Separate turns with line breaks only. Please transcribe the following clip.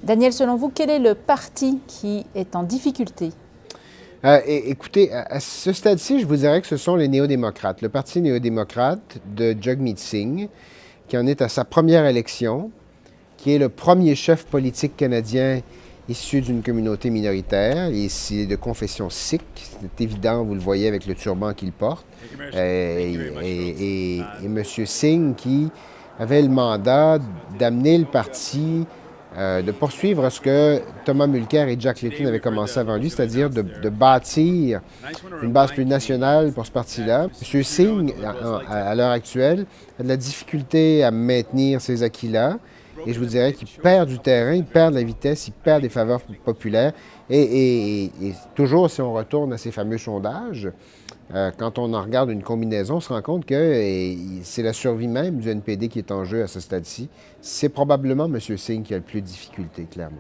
Daniel, selon vous, quel est le parti qui est en difficulté?
Écoutez, à ce stade-ci, je vous dirais que ce sont les néo-démocrates. Le Parti néo-démocrate de Jagmeet Singh, qui en est à sa première élection, qui est le premier chef politique canadien issu d'une communauté minoritaire, et il est de confession sikh, c'est évident, vous le voyez avec le turban qu'il porte, et M. Singh qui avait le mandat d'amener le parti de poursuivre ce que Thomas Mulcair et Jack Layton avaient commencé avant lui, c'est-à-dire de bâtir une base plus nationale pour ce parti-là. M. Singh, à l'heure actuelle, a de la difficulté à maintenir ces acquis-là. Et je vous dirais qu'il perd du terrain, il perd de la vitesse, il perd des faveurs populaires. Et toujours, si on retourne à ces fameux sondages, quand on en regarde une combinaison, on se rend compte que c'est la survie même du NPD qui est en jeu à ce stade-ci. C'est probablement M. Singh qui a le plus de difficultés, clairement.